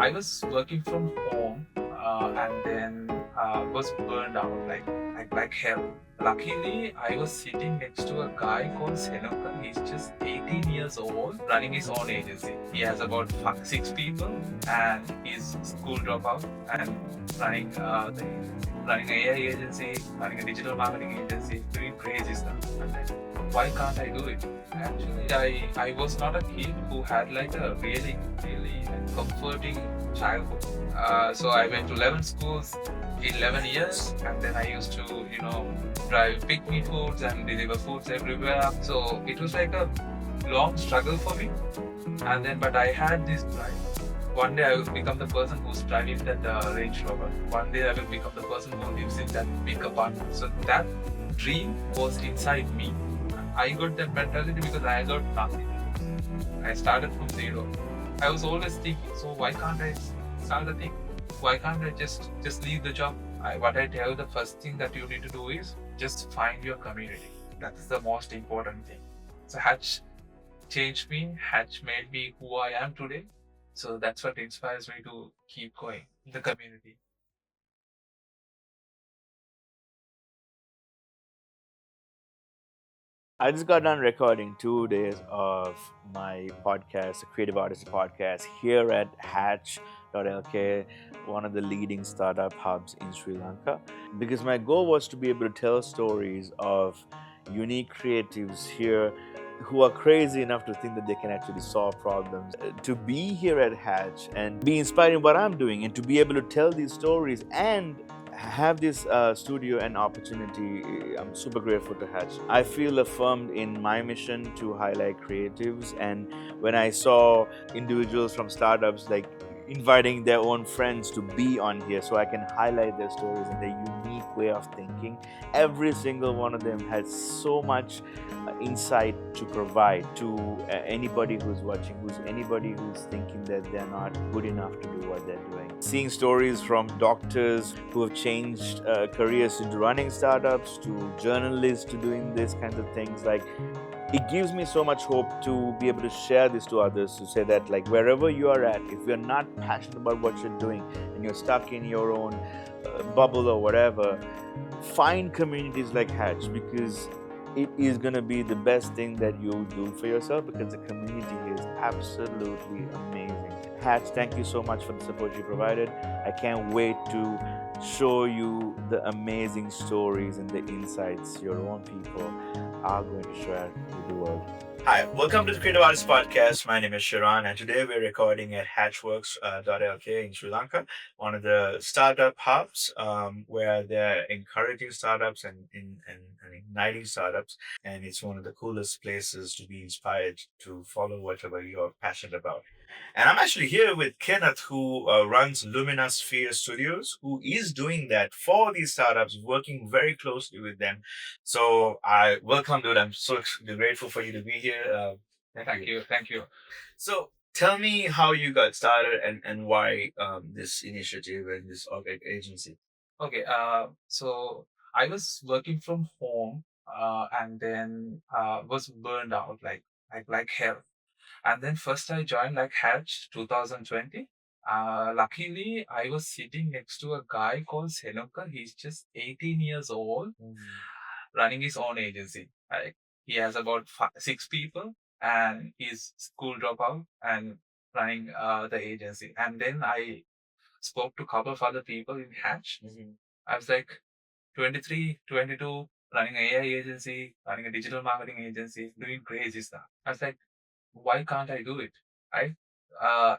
I was working from home and then was burned out like hell. Luckily, I was sitting next to a guy called Senuka. He's just 18 years old, running his own agency. He has about six people, and he's school dropout and running running an AI agency, running a digital marketing agency, doing crazy stuff. I'm like, why can't I do it? Actually, I was not a kid who had like a really like, comforting childhood. So I went to 11 schools in 11 years, and then I used to, drive pick me foods and deliver foods everywhere. So it was like a long struggle for me. And then, but I had this drive. One day I will become the person who's driving that Range Rover. One day I will become the person who lives in that big apartment. So that dream was inside me. I got that mentality because I got nothing. I started from zero. I was always thinking, so why can't I start a thing? Why can't I just leave the job? What I tell, the first thing that you need to do is just find your community. That's the most important thing. So Hatch changed me. Hatch made me who I am today. So that's what inspires me to keep going. The community. I just got done recording 2 days of my podcast, the Creative Odyssey podcast, here at Hatch.lk, one of the leading startup hubs in Sri Lanka. Because my goal was to be able to tell stories of unique creatives here who are crazy enough to think that they can actually solve problems. To be here at Hatch and be inspired in what I'm doing, and to be able to tell these stories and have this studio and opportunity, I'm super grateful to Hatch. I feel affirmed in my mission to highlight creatives, and when I saw individuals from startups like inviting their own friends to be on here so I can highlight their stories and their unique way of thinking, every single one of them has so much insight to provide to anybody who's watching, anybody who's thinking that they're not good enough to do what they're doing. Seeing stories from doctors who have changed careers into running startups, to journalists, to doing these kinds of things, like, it gives me so much hope to be able to share this to others, to say that, like, wherever you are at, if you're not passionate about what you're doing and you're stuck in your own bubble or whatever, find communities like Hatch, because it is going to be the best thing that you'll do for yourself, because the community here is absolutely amazing. Hatch, thank you so much for the support you provided. I can't wait to show you the amazing stories and the insights your own people are going to share with the world. Hi, welcome to the Creative Artist Podcast. My name is Sharan, and today we're recording at Hatchworks.lk in Sri Lanka, one of the startup hubs where they're encouraging startups and igniting startups. And it's one of the coolest places to be inspired to follow whatever you're passionate about. And I'm actually here with Kenath, who runs LuminaSphere Studios, who is doing that for these startups, working very closely with them. So I welcome, dude. I'm so grateful for you to be here. Thank you. So tell me how you got started, and why this initiative and this agency. Okay, so I was working from home and then was burned out like hell. And then first I joined like Hatch 2020. Luckily, I was sitting next to a guy called Senuka. He's just 18 years old, running his own agency. Like he has about six people, and he's school dropout and running the agency. And then I spoke to a couple of other people in Hatch. I was like 23, 22, running an AI agency, running a digital marketing agency, doing crazy stuff. I was like, why can't I do it? Right?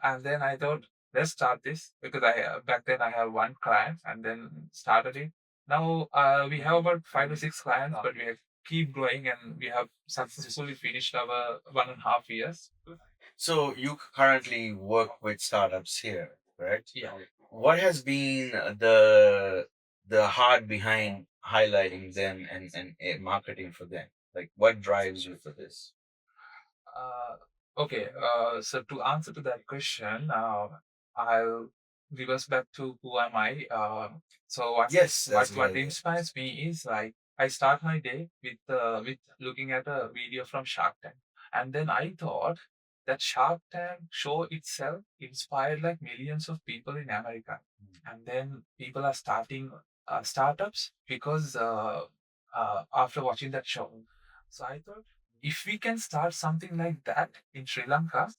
And then I thought, let's start this because back then I have one client and then started it. Now we have about 5 to 6 clients, but we have keep growing and we have successfully finished our 1.5 years. So you currently work with startups here, correct? Yeah. What has been the heart behind highlighting them and marketing for them? Like, what drives you for this? Uh, okay. So to answer to that question, I'll reverse back to who am I. So Yes, that's what good. inspires me is like I start my day with looking at a video from Shark Tank, and then I thought That Shark Tank show itself inspired like millions of people in America, and then people are starting startups because after watching that show. So I thought if we can start something like that in Sri Lanka,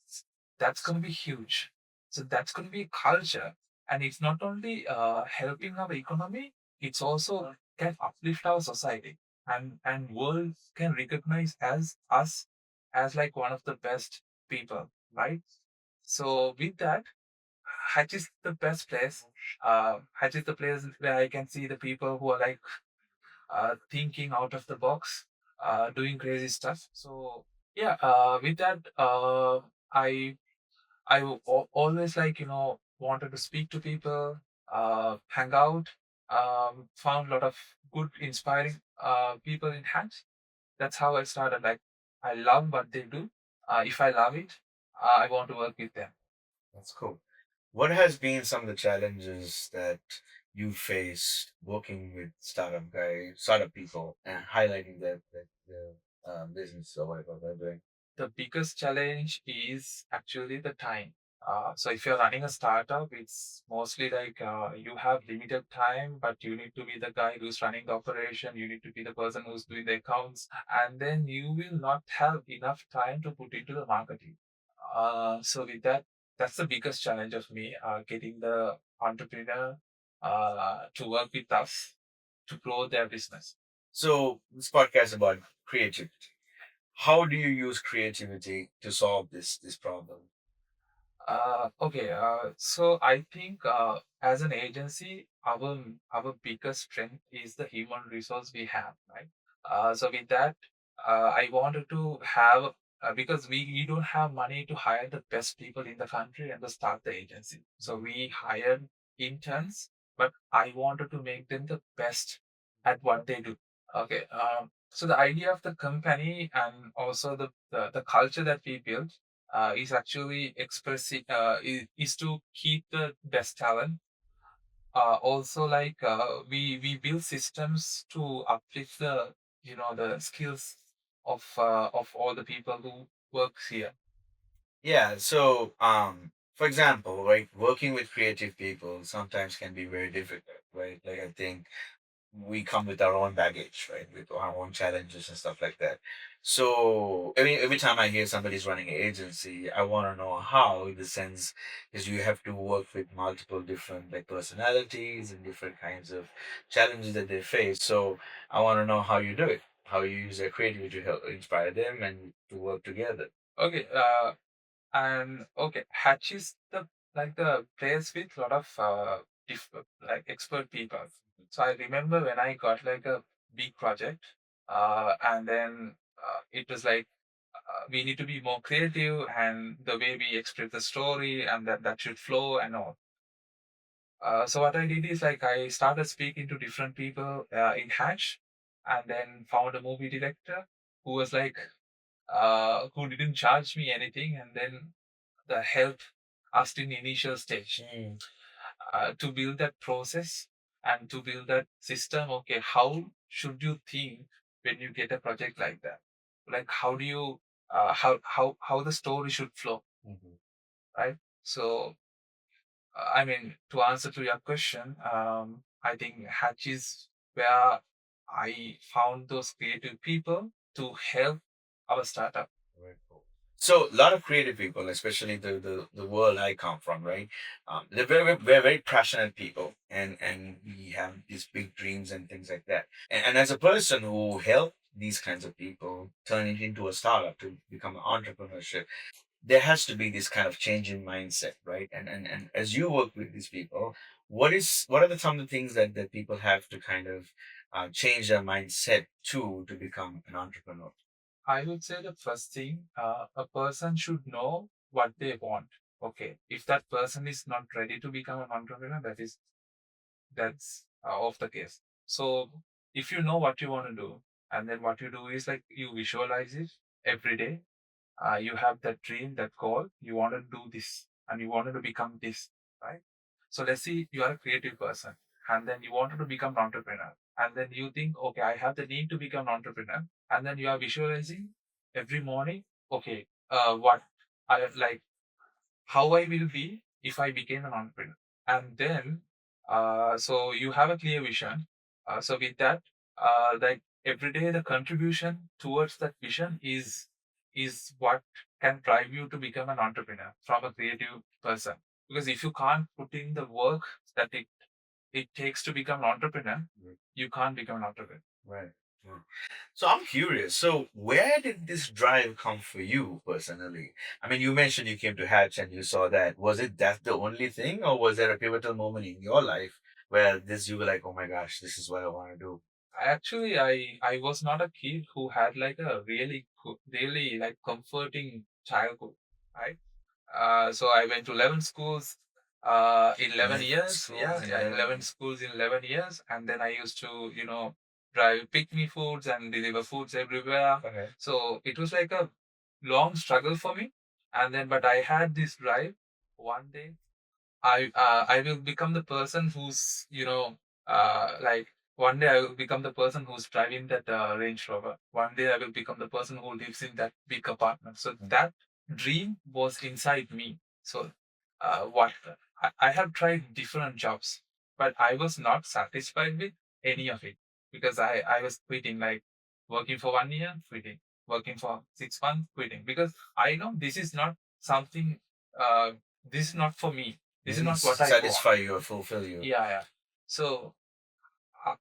that's going to be huge. So that's going to be culture, and it's not only helping our economy, it's also can uplift our society, and world can recognize as us as like one of the best people, right? So with that, Hatch is the best place. Hatch is the place where I can see the people who are like thinking out of the box, doing crazy stuff. So yeah, with that, I always like wanted to speak to people, hang out, found a lot of good, inspiring people in Hatch. That's how I started. Like I love what they do. If I love it, I want to work with them. That's cool. What has been some of the challenges that you faced working with startup people, and highlighting the business or whatever they're doing? The biggest challenge is actually the time. So if you're running a startup, it's mostly like you have limited time, but you need to be the guy who's running the operation. You need to be the person who's doing the accounts, and then you will not have enough time to put into the marketing. So with that, that's the biggest challenge of me, getting the entrepreneur to work with us to grow their business. So this podcast is about creativity. How do you use creativity to solve this problem? Okay, so I think as an agency, our biggest strength is the human resource we have, right? So with that, I wanted to have because we don't have money to hire the best people in the country and to start the agency. So we hired interns, but I wanted to make them the best at what they do. Okay, so the idea of the company and also the culture that we built is actually expressing is to keep the best talent. Also, like we build systems to uplift the the skills of all the people who works here. Yeah, so for example, like working with creative people sometimes can be very difficult, right? Like I think we come with our own baggage, right? With our own challenges and stuff like that. So every time I hear somebody's running an agency, I want to know how, in the sense, is you have to work with multiple different like personalities and different kinds of challenges that they face. So I want to know how you do it, how you use their creativity to help inspire them and to work together. Okay, and okay, Hatch is the like the place with lot of like expert people. So I remember when I got like a big project, and then it was like we need to be more creative and the way we express the story and that should flow and all. So what I did is like I started speaking to different people in Hatch, and then found a movie director who was like who didn't charge me anything, and then the help us in initial stage to build that process and to build that system. Okay, how should you think when you get a project like that? Like how do you how the story should flow, right? So I mean, to answer to your question, I think Hatch is where I found those creative people to help our startup. Very cool. So a lot of creative people, especially the world I come from, right? They're very passionate people, and we have these big dreams and things like that. And as a person who help these kinds of people turn it into a startup to become an entrepreneurship, there has to be this kind of change in mindset, right? And as you work with these people, what are some of the things that people have to kind of change their mindset to become an entrepreneur? I would say the first thing, a person should know what they want. Okay, if that person is not ready to become an entrepreneur, that's off the case. So if you know what you want to do, and then what you do is like you visualize it every day. You have that dream, that goal. You want to do this, and you wanted to become this, right? So let's say you are a creative person, and then you wanted to become an entrepreneur, and then you think, okay, I have the need to become an entrepreneur, and then you are visualizing every morning. Okay, what I like how I will be if I became an entrepreneur. And then, so you have a clear vision. So with that, like every day, the contribution towards that vision is what can drive you to become an entrepreneur from a creative person. Because if you can't put in the work that it takes to become an entrepreneur, you can't become an entrepreneur. Right. Right. So I'm curious. So where did this drive come for you personally? I mean, you mentioned you came to Hatch and you saw that. Was it that the only thing, or was there a pivotal moment in your life where this you were like, oh my gosh, this is what I want to do? Actually, I was not a kid who had like a really like comforting childhood, right? So I went to 11 schools in 11 years. Yeah, yeah, 11 schools in 11 years. And then I used to, drive pick me foods and deliver foods everywhere. Okay. So it was like a long struggle for me. And then, but I had this drive. One day I will become the person who's like one day I will become the person who's driving that Range Rover. One day I will become the person who lives in that big apartment. So that dream was inside me. So what I have tried different jobs, but I was not satisfied with any of it because I was quitting, like working for 1 year, quitting, working for 6 months, quitting, because I know this is not something. Uh, this is not for me. This is not what I want. Satisfy you or fulfill you. Yeah, yeah. So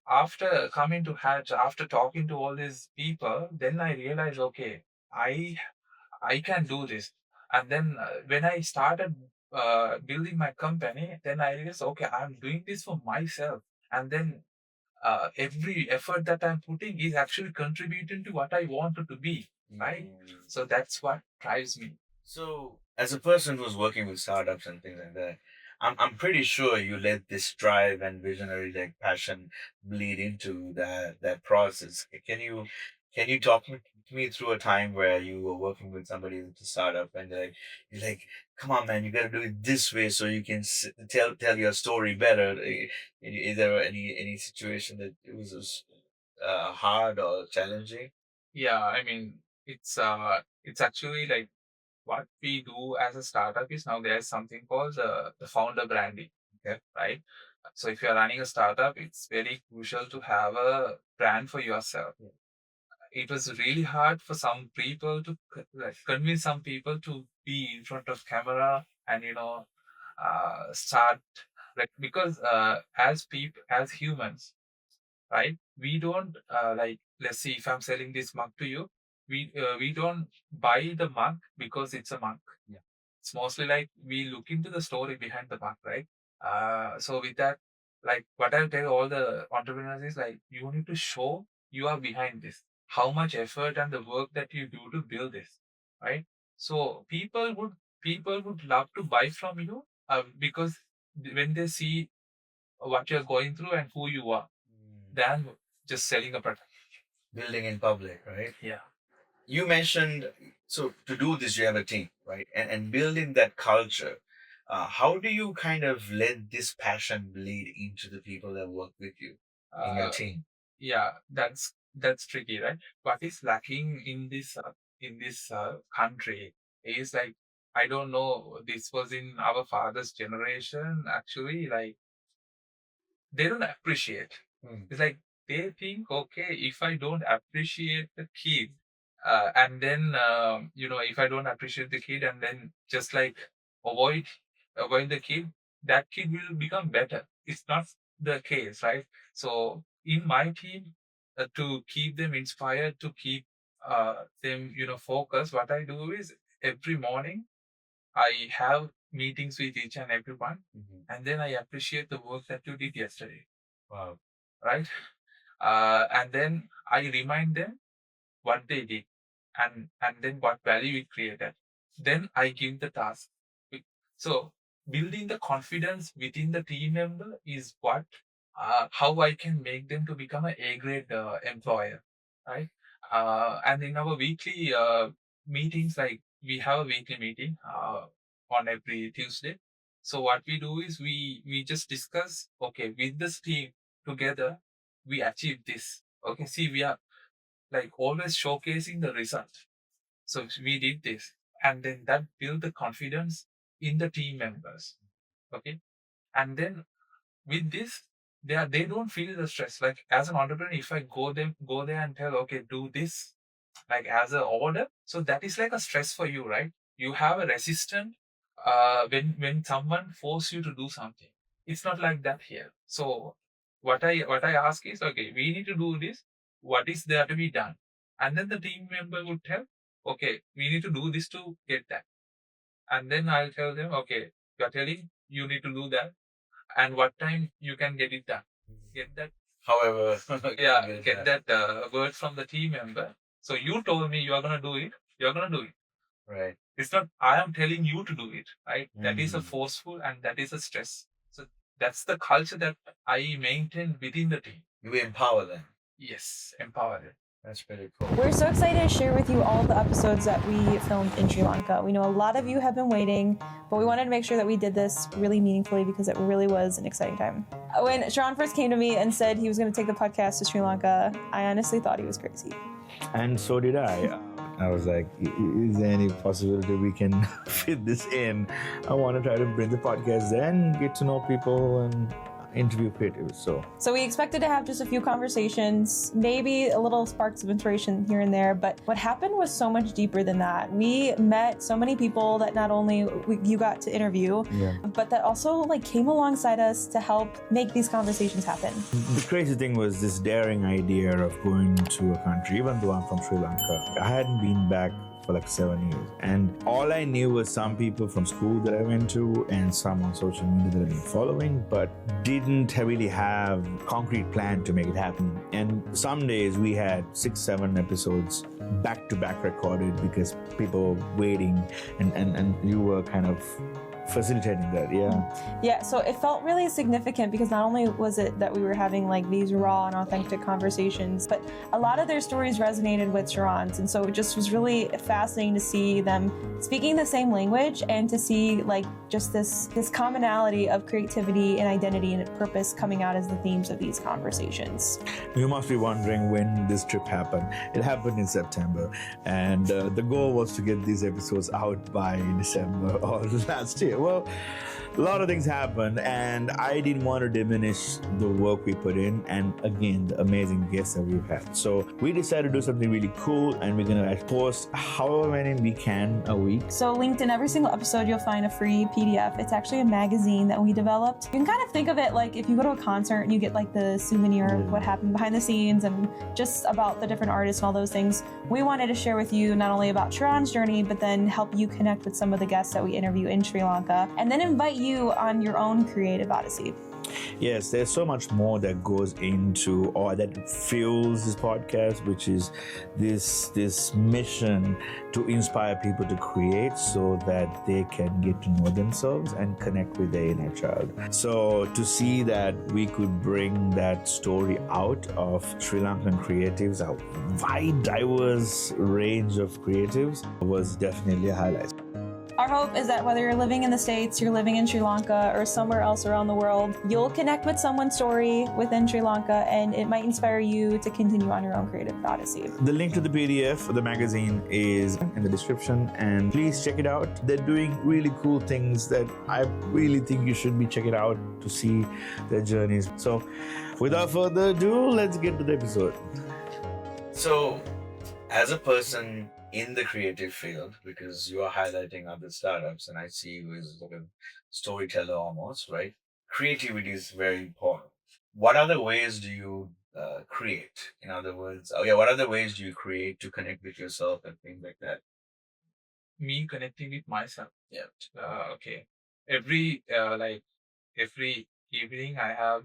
after coming to Hatch, after talking to all these people, then I realized, okay, I I can do this. And then when I started building my company, then I realized, okay, I'm doing this for myself. And then every effort that I'm putting is actually contributing to what I wanted to be, right? So that's what drives me. So, as a person who's working with startups and things like that, I'm pretty sure you let this drive and visionary like passion bleed into that process. Can you talk me through a time where you were working with somebody with a startup and you're like, come on, man, you got to do it this way so you can tell your story better. Is there any situation that it was hard or challenging? Yeah, I mean, it's actually like what we do as a startup is now there's something called the founder branding. Okay, right? So if you're running a startup, it's very crucial to have a brand for yourself. It was really hard for some people to like convince some people to be in front of camera and start, like, because as people, as humans, right? We don't like, let's see, if I'm selling this mug to you, we don't buy the mug because it's a mug. Yeah. It's mostly like we look into the story behind the mug, right? So with that, like what I tell all the entrepreneurs is like you need to show you are behind this, how much effort and the work that you do to build this, right? So people would love to buy from you because when they see what you're going through and who you are, than just selling a product. Building in public, right? Yeah. You mentioned, so to do this you have a team, right? And building that culture, how do you kind of let this passion bleed into the people that work with you in your team? Yeah, that's tricky, right? What is lacking in this country is like, I don't know. This was in our father's generation. Actually, like they don't appreciate. It's like they think, okay, if I don't appreciate the kid, and then if I don't appreciate the kid, and then just like avoid avoid the kid, that kid will become better. It's not the case, right? So in my team, to keep them inspired, to keep them focused, what I do is every morning I have meetings with each and everyone, and then I appreciate the work that you did yesterday. Wow. Right? And then I remind them what they did, and then what value it created. Then I give the task. So building the confidence within the team member is what how I can make them to become an A grade employer, right? And in our weekly meetings, like we have a weekly meeting on every Tuesday. So what we do is we just discuss. Okay, with this team together, we achieve this. Okay, see, we are like always showcasing the result. So we did this. and then that build the confidence in the team members. Okay, and then with this, they don't feel the stress. Like as an entrepreneur, if I go there and tell, okay, do this like as a order, so that is like a stress for you, right? You have a resistance when someone force you to do something. It's not like that here. So what I ask is, okay, we need to do this. What is there to be done? And then the team member would tell, okay, we need to do this to get that. And then I'll tell them, okay, you're telling you need to do that, and what time you can get it done. Get that. However, yeah, get that word from the team member. So you told me you are gonna do it. You're gonna do it. Right. It's not I am telling you to do it. Right. That is a forceful and that is a stress. So that's the culture that I maintain within the team. You empower them. Yes, empower them. That's pretty cool. We're so excited to share with you all the episodes that we filmed in Sri Lanka. We know a lot of you have been waiting, but we wanted to make sure that we did this really meaningfully because it really was an exciting time. When Sharon first came to me and said he was going to take the podcast to Sri Lanka, I honestly thought he was crazy. And so did I. I was like, is there any possibility we can fit this in? I want to try to bring the podcast there and get to know people and interview creatives. So we expected to have just a few conversations, maybe a little sparks of inspiration here and there, but what happened was so much deeper than that. We met so many people that not only you got to interview, but that also like came alongside us to help make these conversations happen. The crazy thing was this daring idea of going to a country, even though I'm from Sri Lanka. I hadn't been back for like 7 years. And all I knew was some people from school that I went to and some on social media that I've been following, but didn't really have a concrete plan to make it happen. And some days we had 6-7 episodes back to back recorded because people were waiting and you were kind of facilitating that. Yeah, so it felt really significant because not only was it that we were having like these raw and authentic conversations, but a lot of their stories resonated with Sharon's, and so it just was really fascinating to see them speaking the same language and to see like just this commonality of creativity and identity and purpose coming out as the themes of these conversations. You must be wondering when this trip happened. It happened in September, and the goal was to get these episodes out by December or last year. Well, a lot of things happened, and I didn't want to diminish the work we put in, and again, the amazing guests that we've had. So we decided to do something really cool, and we're gonna post however many we can a week. So linked in every single episode, you'll find a free PDF. It's actually a magazine that we developed. You can kind of think of it like if you go to a concert and you get like the souvenir of what happened behind the scenes and just about the different artists and all those things. We wanted to share with you not only about Sharon's journey, but then help you connect with some of the guests that we interview in Sri Lanka, and then invite you on your own creative odyssey. Yes, there's so much more that goes into or that fuels this podcast, which is this mission to inspire people to create so that they can get to know themselves and connect with their inner child. So to see that we could bring that story out of Sri Lankan creatives, a wide, diverse range of creatives, was definitely a highlight. Our hope is that whether you're living in the States, you're living in Sri Lanka, or somewhere else around the world, you'll connect with someone's story within Sri Lanka, and it might inspire you to continue on your own creative odyssey. The link to the PDF of the magazine is in the description, and please check it out. They're doing really cool things that I really think you should be checking out to see their journeys. So without further ado, let's get to the episode. So, as a person in the creative field, because you are highlighting other startups and I see you as like a storyteller almost, right? Creativity is very important. What other ways do you create? In other words, what other ways do you create to connect with yourself and things like that? Me connecting with myself. Yeah. Okay. Every evening I have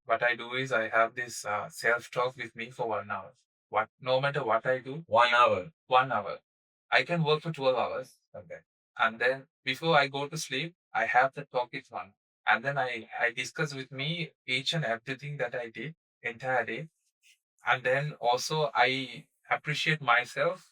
what I do is I have this self-talk with me for 1 hour. No matter what I do, 1 hour. 1 hour. I can work for 12 hours. Okay. And then before I go to sleep, I have the talk with one. And then I discuss with me each and everything that I did entire day. And then also I appreciate myself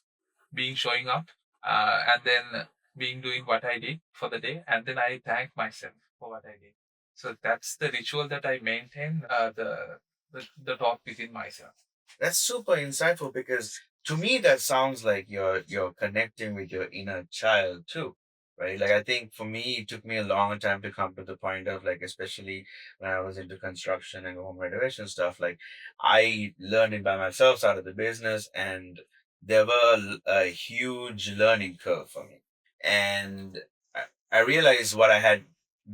being showing up and then being doing what I did for the day. And then I thank myself for what I did. So that's the ritual that I maintain, the talk within myself. That's super insightful because to me that sounds like you're connecting with your inner child too, right? Like I think for me it took me a long time to come to the point of, like, especially when I was into construction and home renovation stuff, like I learned it by myself, started the business, and there were a huge learning curve for me. And I realized what I had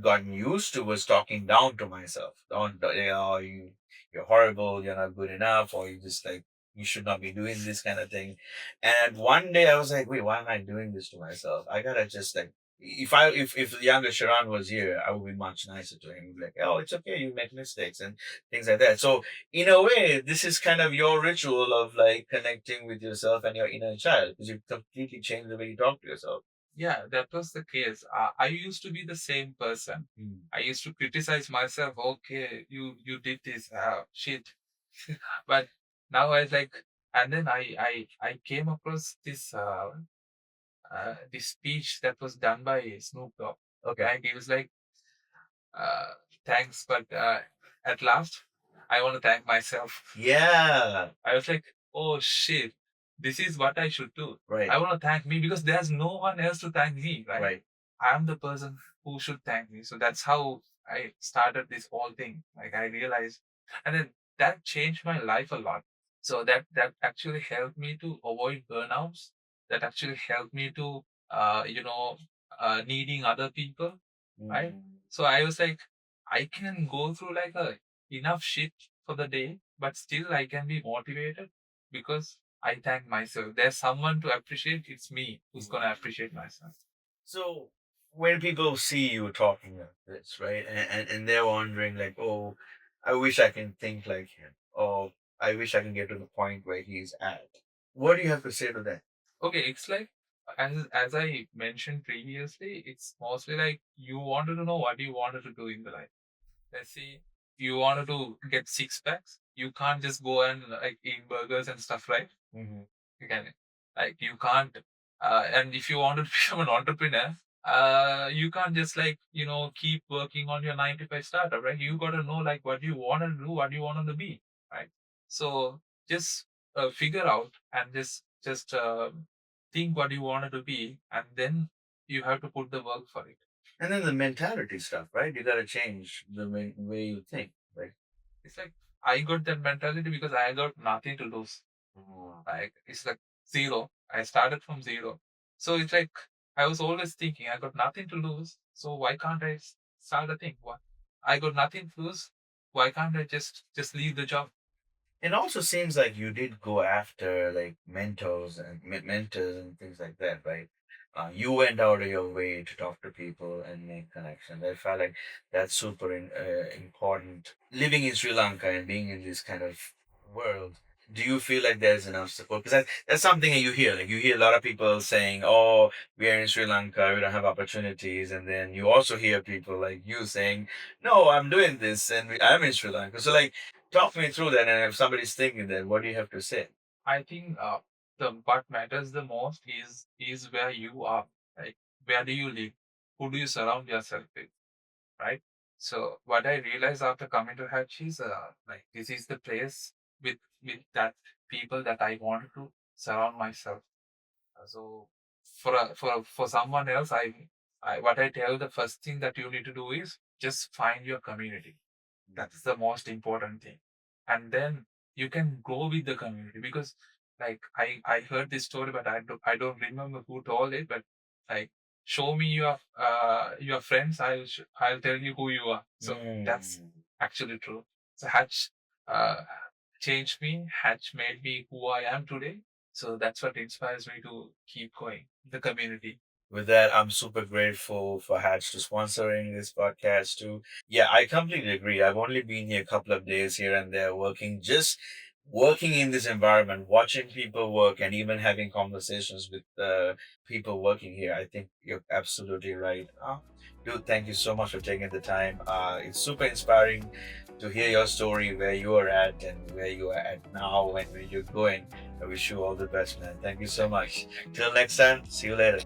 gotten used to was talking down to myself. Don't, you're horrible, you're not good enough, or you just like, you should not be doing this kind of thing. And one day I was like, wait, why am I doing this to myself? I gotta just like, if the younger Sharon was here, I would be much nicer to him. Like, oh, it's okay, you make mistakes and things like that. So in a way, this is kind of your ritual of like connecting with yourself and your inner child, because you've completely changed the way you talk to yourself. Yeah, that was the case. I used to be the same person. I used to criticize myself. Okay, you did this shit, but now I was like, and then I came across this speech that was done by Snoop Dogg. Okay. And he was like, thanks, but at last, I want to thank myself. Yeah. I was like, oh shit, this is what I should do. Right. I want to thank me because there's no one else to thank me, right? Right. I'm the person who should thank me. So that's how I started this whole thing. Like I realized, and then that changed my life a lot. So that actually helped me to avoid burnouts. That actually helped me to, needing other people, right? So I was like, I can go through like a enough shit for the day, but still I can be motivated because I thank myself. There's someone to appreciate. It's me who's gonna appreciate myself. So when people see you talking like this, right, and they're wondering like, oh, I wish I can think like him, or I wish I can get to the point where he's at. What do you have to say to that? Okay, it's like as I mentioned previously, it's mostly like you wanted to know what you wanted to do in the life. Let's see, you wanted to get six packs. You can't just go and like eat burgers and stuff, right? You can, like you can't. And if you want to become an entrepreneur, you can't just like keep working on your 9 to 5 startup, right? You got to know like what you want to do, what you want to be, right? So just figure out and just think what you wanted to be, and then you have to put the work for it. And then the mentality stuff, right? You got to change the way you think, right? It's like I got that mentality because I got nothing to lose. Like it's like zero. I started from zero. So it's like I was always thinking I got nothing to lose. So why can't I start a thing? What? I got nothing to lose. Why can't I just leave the job? It also seems like you did go after like mentors and mentors and things like that, right? You went out of your way to talk to people and make connections. I felt like that's super important. Living in Sri Lanka and being in this kind of world, do you feel like there's enough support? Because that's something that you hear. Like you hear a lot of people saying, "Oh, we are in Sri Lanka, we don't have opportunities," and then you also hear people like you saying, "No, I'm doing this and I'm in Sri Lanka." So like, talk me through that, and if somebody's thinking that, what do you have to say? I think the what matters the most is where you are. Like where do you live? Who do you surround yourself with? Right? So what I realized after coming to Hatch is like this is the place with that people that I wanted to surround myself. So for someone else, I what I tell the first thing that you need to do is just find your community. That's the most important thing, and then you can grow with the community because like I heard this story, but I don't remember who told it, but like show me your friends, I'll tell you who you are. So that's actually true. So Hatch uh, changed me. Hatch made me who I am today. So that's what inspires me to keep going. The community. With that, I'm super grateful for Hatch to sponsoring this podcast too. Yeah, I completely agree. I've only been here a couple of days here and there working, just working in this environment, watching people work, and even having conversations with people working here. I think you're absolutely right. Dude, thank you so much for taking the time. It's super inspiring to hear your story, where you are at and where you are at now and where you're going. I wish you all the best, man. Thank you so much. Till next time, see you later.